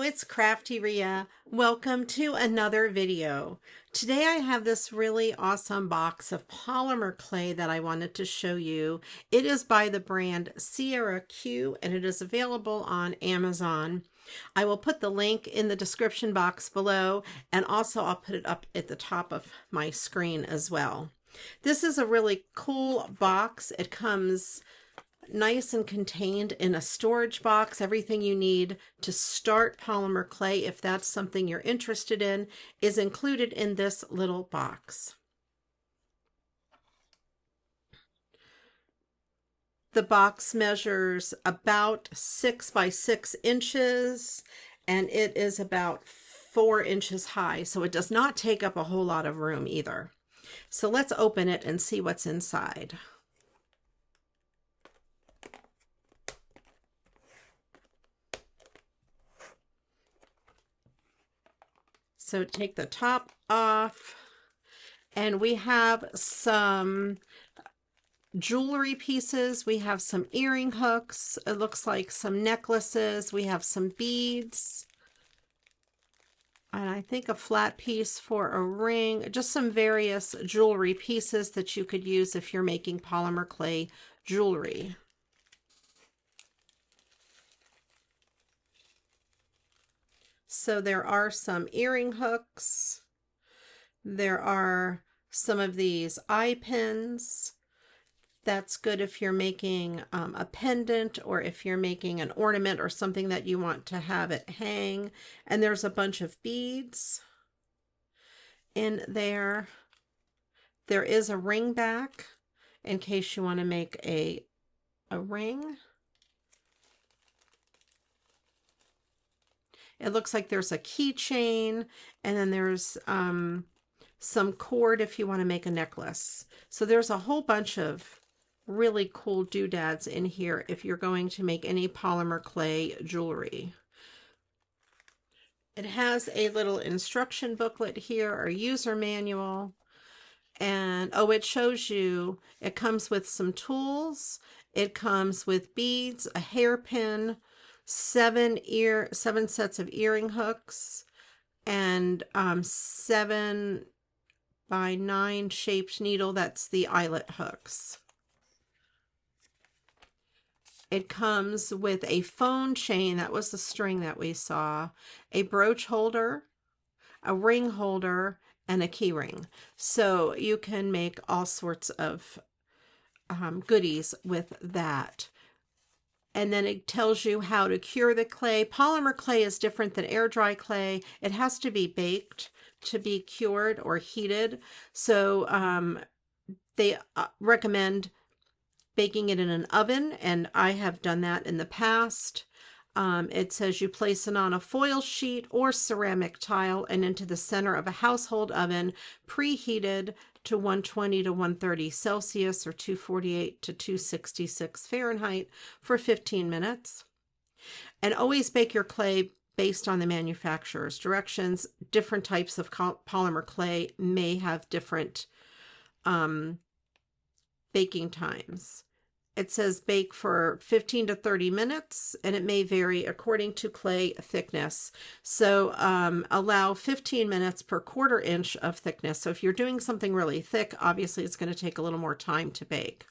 it's CraftyRia. Welcome to another video. Today I have this really awesome box of polymer clay that I wanted to show you. It is by the brand CiaraQ and it is available on Amazon. I will put the link in the description box below, and also I'll put it up at the top of my screen as well. This is a really cool box. It comes nice and contained in a storage box. Everything you need to start polymer clay, if that's something you're interested in, is included in this little box. The box measures about 6 by 6 inches and it is about 4 inches high, so it does not take up a whole lot of room either. So let's open it and see what's inside. So take the top off, and we have some jewelry pieces. We have some earring hooks. It looks like some necklaces. We have some beads. And I think a flat piece for a ring. Just some various jewelry pieces that you could use if you're making polymer clay jewelry. So there are some earring hooks. There are some of these eye pins. That's good if you're making a pendant, or if you're making an ornament or something that you want to have it hang. And there's a bunch of beads in there. There is a ring back in case you want to make a ring. It looks like there's a keychain, and then there's some cord if you want to make a necklace. So there's a whole bunch of really cool doodads in here if you're going to make any polymer clay jewelry. It has a little instruction booklet here, or user manual, and oh, it shows you, it comes with some tools. It comes with beads, a hairpin, 7 sets of earring hooks, and 7 by 9 shaped needle. That's the eyelet hooks. It comes with a phone chain. That was the string that we saw, a brooch holder, a ring holder, and a key ring. So you can make all sorts of goodies with that. And then it tells you how to cure the clay. Polymer clay is different than air dry clay. It has to be baked to be cured or heated. So they recommend baking it in an oven, and I have done that in the past. It says you place it on a foil sheet or ceramic tile and into the center of a household oven, preheated to 120 to 130 Celsius or 248 to 266 Fahrenheit for 15 minutes. And always bake your clay based on the manufacturer's directions. Different types of polymer clay may have different baking times. It says bake for 15 to 30 minutes, and it may vary according to clay thickness. So allow 15 minutes per 1/4 inch of thickness. So if you're doing something really thick, obviously it's going to take a little more time to bake.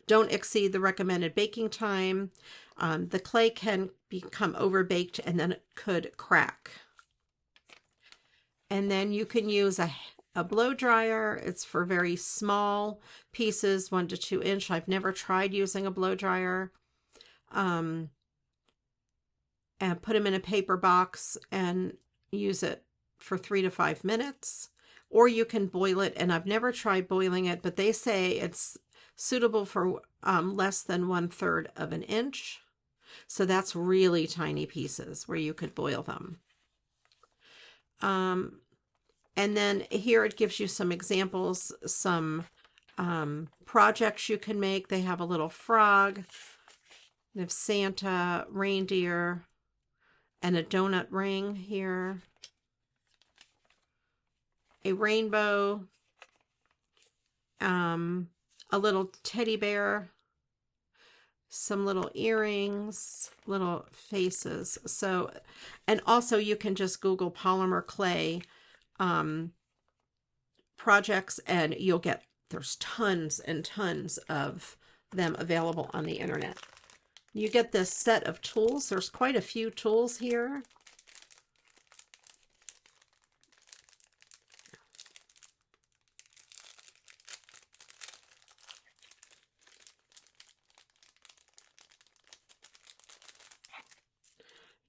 Don't exceed the recommended baking time. The clay can become overbaked and then it could crack. And then you can use a blow dryer. It's for very small pieces, 1 to 2 inch. I've never tried using a blow dryer. And put them in a paper box and use it for 3 to 5 minutes. Or you can boil it, and I've never tried boiling it, but they say it's suitable for less than 1/3 of an inch. So that's really tiny pieces where you could boil them. And then here it gives you some examples, some projects you can make. They have a little frog, they have Santa, reindeer, and a donut ring here, a rainbow, a little teddy bear, some little earrings, little faces. So, and also you can just Google polymer clay projects and you'll get, there's tons and tons of them available on the internet. You get this set of tools. There's quite a few tools here.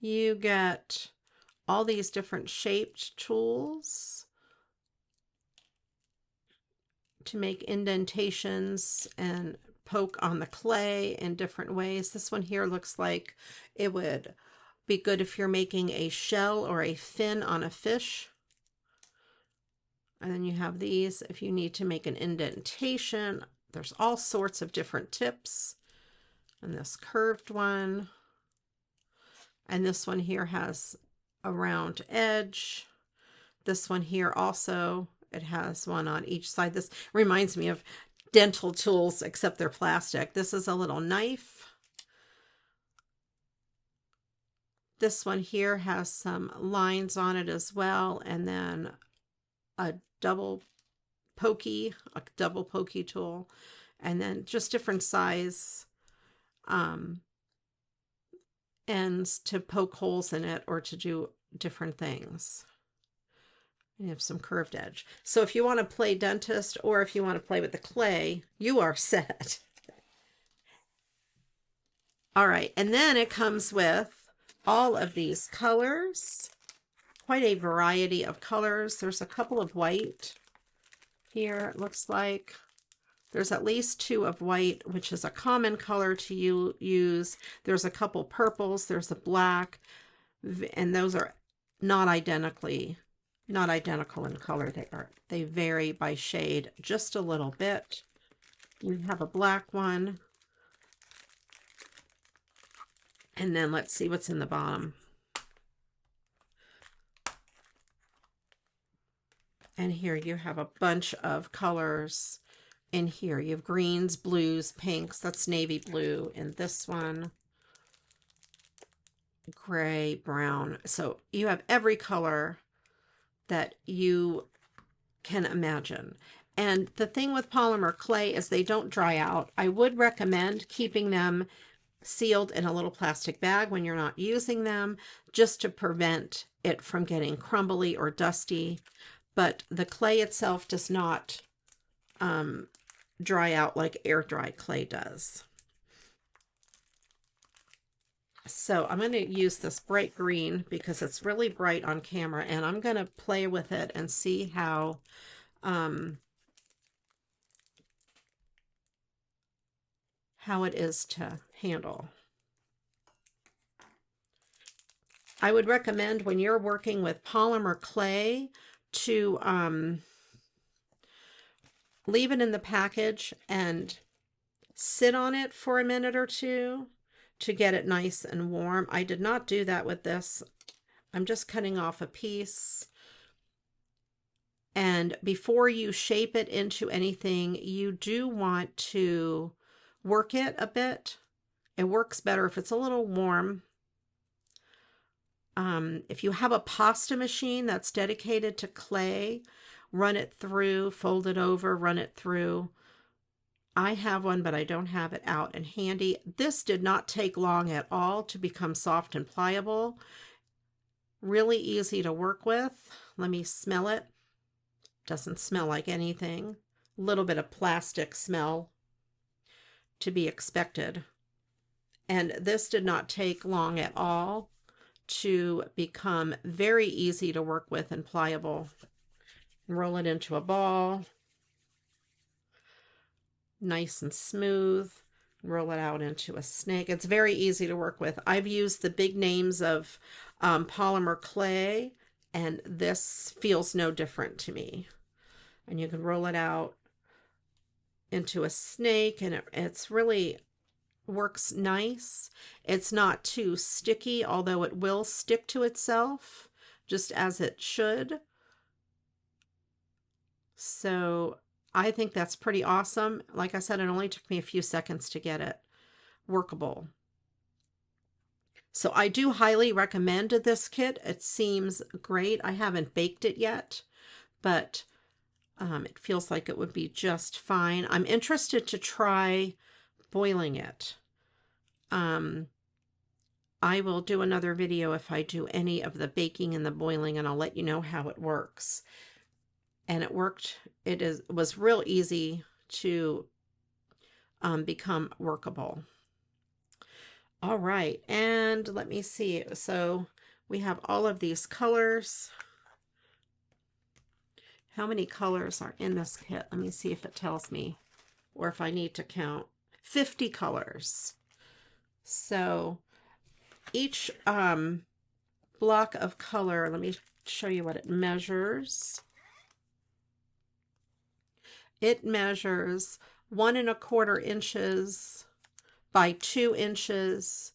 You get all these different shaped tools to make indentations and poke on the clay in different ways. This one here looks like it would be good if you're making a shell or a fin on a fish. And then you have these if you need to make an indentation. There's all sorts of different tips. And this curved one. And this one here has a round edge. This one here also, it has one on each side. This reminds me of dental tools, except they're plastic. This is a little knife. This one here has some lines on it as well, and then a double pokey tool, and then just different size ends to poke holes in it or to do different things. You have some curved edge. So if you want to play dentist or if you want to play with the clay, you are set. All right, and then it comes with all of these colors, quite a variety of colors. There's a couple of white here, it looks like. There's at least 2 of white, which is a common color to use. There's a couple purples, there's a black, and those are not identical in color. They vary by shade just a little bit. We have a black one. And then let's see what's in the bottom. And here you have a bunch of colors in here. You have greens, blues, pinks. That's navy blue in this one. Gray, brown. So you have every color that you can imagine. And the thing with polymer clay is they don't dry out. I would recommend keeping them sealed in a little plastic bag when you're not using them, just to prevent it from getting crumbly or dusty. But the clay itself does not dry out like air dry clay does. So I'm going to use this bright green because it's really bright on camera, and I'm going to play with it and see how it is to handle. I would recommend when you're working with polymer clay to leave it in the package and sit on it for a minute or two to get it nice and warm. I did not do that with this. I'm just cutting off a piece. And before you shape it into anything, you do want to work it a bit. It works better if it's a little warm. If you have a pasta machine that's dedicated to clay, run it through, fold it over, run it through. I have one, but I don't have it out and handy. This did not take long at all to become soft and pliable. Really easy to work with. Let me smell it. Doesn't smell like anything. A little bit of plastic smell to be expected. And this did not take long at all to become very easy to work with and pliable. Roll it into a ball. Nice and smooth. Roll it out into a snake. It's very easy to work with. I've used the big names of polymer clay, and this feels no different to me. And you can roll it out into a snake, and it's really works nice. It's not too sticky, although it will stick to itself, just as it should. So I think that's pretty awesome. Like I said, it only took me a few seconds to get it workable. So I do highly recommend this kit. It seems great. I haven't baked it yet, but it feels like it would be just fine. I'm interested to try boiling it. I will do another video if I do any of the baking and the boiling, and I'll let you know how it works. And it worked. It was real easy to become workable. All right, and let me see. So we have all of these colors. How many colors are in this kit? Let me see if it tells me, or if I need to count. 50 colors. So each block of color, let me show you what it measures. It measures 1 1/4 inches by 2 inches,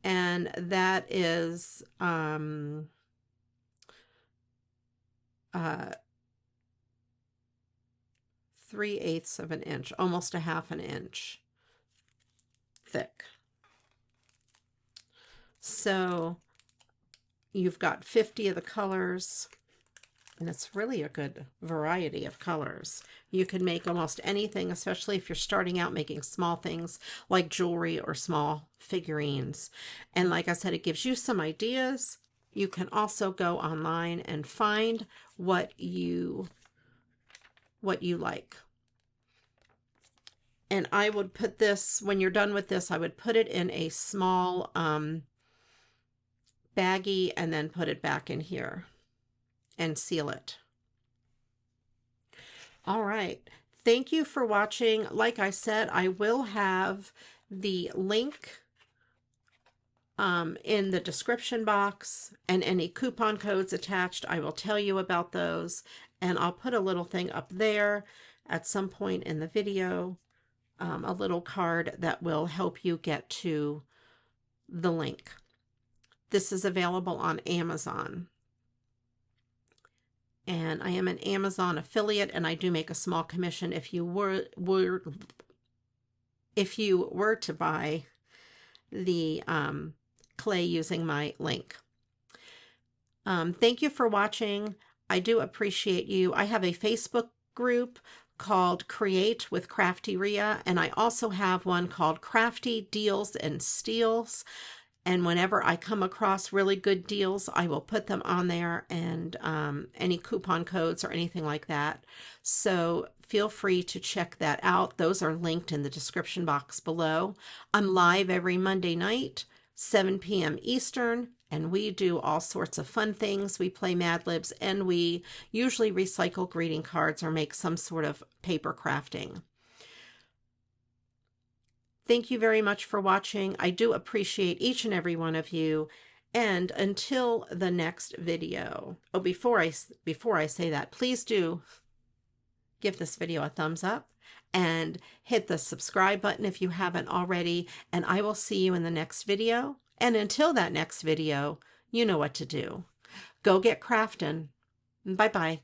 and that is 3/8 of an inch, almost a 1/2 an inch thick. So you've got 50 of the colors, and it's really a good variety of colors. You can make almost anything, especially if you're starting out making small things like jewelry or small figurines. And like I said, it gives you some ideas. You can also go online and find what you like. And I would put this, when you're done with this, I would put it in a small baggie and then put it back in here and seal it. All right. Thank you for watching. Like I said, I will have the link in the description box, and any coupon codes attached, I will tell you about those. And I'll put a little thing up there at some point in the video, a little card that will help you get to the link. This is available on Amazon. And I am an Amazon affiliate, and I do make a small commission if you were to buy the clay using my link. Thank you for watching. I do appreciate you. I have a Facebook group called Create with CraftyRia, and I also have one called Crafty Deals and Steals. And whenever I come across really good deals, I will put them on there, and any coupon codes or anything like that. So feel free to check that out. Those are linked in the description box below. I'm live every Monday night, 7 p.m. Eastern, and we do all sorts of fun things. We play Mad Libs, and we usually recycle greeting cards or make some sort of paper crafting. Thank you very much for watching. I do appreciate each and every one of you. And until the next video. Oh, before I say that, please do give this video a thumbs up and hit the subscribe button if you haven't already. And I will see you in the next video. And until that next video, you know what to do. Go get crafting. Bye-bye.